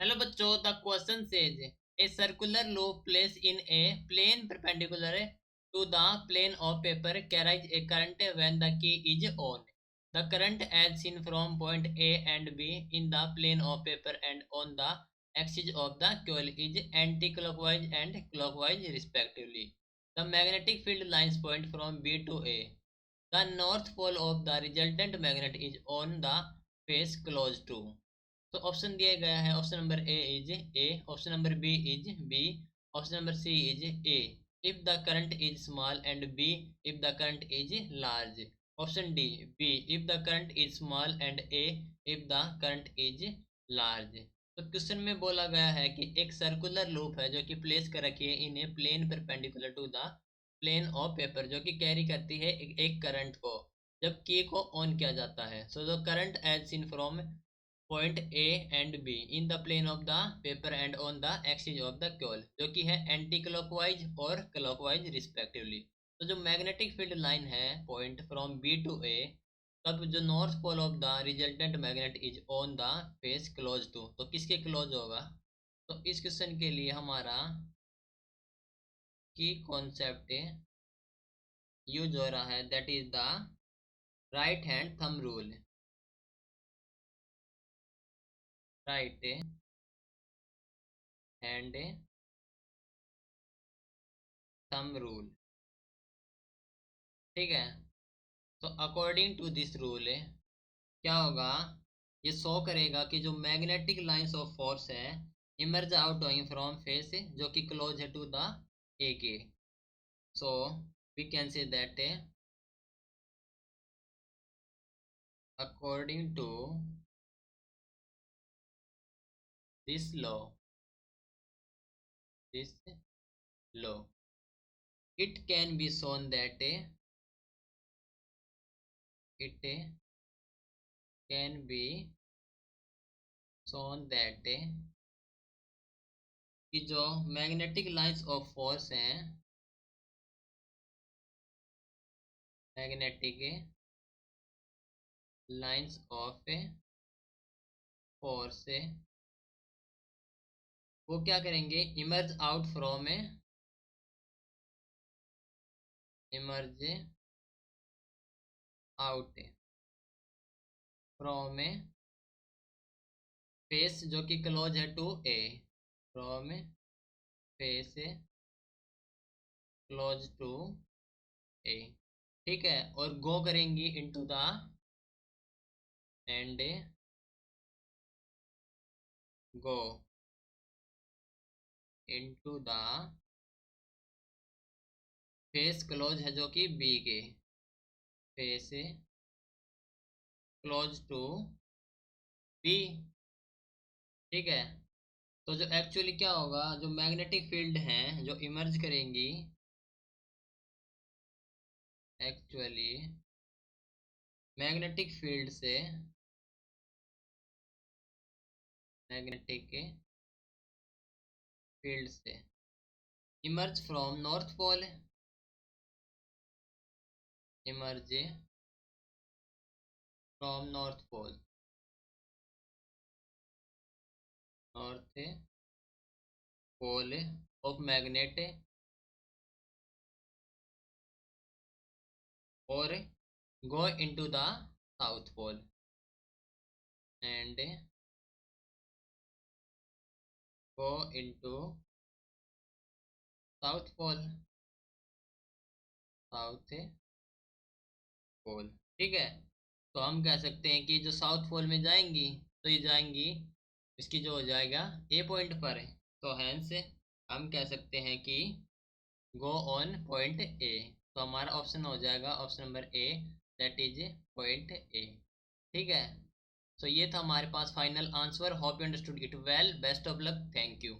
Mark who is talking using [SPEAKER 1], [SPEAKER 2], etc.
[SPEAKER 1] Hello बच्चों, the question says a circular loop place in a plane perpendicular to the plane of paper carries a current when the key is on. The current as seen from point A and B in the plane of paper and on the axis of the coil is anti-clockwise and clockwise respectively. The magnetic field lines point from B to A. The north pole of the resultant magnet is on the face close to. तो option दिया गया है, option number A is A, option number B is B, option number C is A if the current is small and B if the current is large, option D B if the current is small and A if the current is large. तो question में बोला गया है कि एक circular loop है जो कि प्लेस कर रखी है in a plane perpendicular to the plane of paper, जो कि कैरी करती है एक करंट को जब की को ऑन किया जाता है। So the current as seen from point A and B in the plane of the paper and on the axis of the coil, जो कि है एंटी क्लॉकवाइज और क्लॉकवाइज रिस्पेक्टिवली। तो जो मैग्नेटिक फील्ड लाइन है point from B to A, तब जो north pole of the resultant magnet is on the face close to, तो किसके क्लोज होगा? तो इस क्वेश्चन के लिए हमारा की कॉन्सेप्ट यूज हो रहा है, that is the right hand thumb rule. Right hand thumb rule, ठीक है। तो अकॉर्डिंग टू दिस रूल क्या होगा, ये शो करेगा कि जो मैग्नेटिक लाइंस ऑफ फोर्स है emerge out going from face जो कि क्लोज है टू द ए के। So we can say that according to this law, this law it can be shown that it can be shown that कि जो magnetic lines of force हैं, magnetic lines of force वो क्या करेंगे, emerge out from emerge out from face जो कि close है to a, from face close to a, ठीक है। और गो करेंगी into the and go into the face close है जो कि बी के, फेस क्लोज टू बी, ठीक है। तो जो एक्चुअली क्या होगा, जो मैग्नेटिक फील्ड हैं जो इमर्ज करेंगी, एक्चुअली मैग्नेटिक फील्ड से, मैग्नेटिक फील्ड से emerge from north pole, emerge from north pole, north pole of magnet और go into the south pole and go into south pole, south pole, ठीक है। तो हम कह सकते हैं कि जो साउथ पोल में जाएंगी तो ये जाएंगी, इसकी जो हो जाएगा ए पॉइंट पर है, तो हैंस हम कह सकते हैं कि गो ऑन पॉइंट ए। तो हमारा ऑप्शन हो जाएगा option number A, that is point A, ठीक है। सो ये था हमारे पास final answer. Hope you understood it well, best of luck, thank you.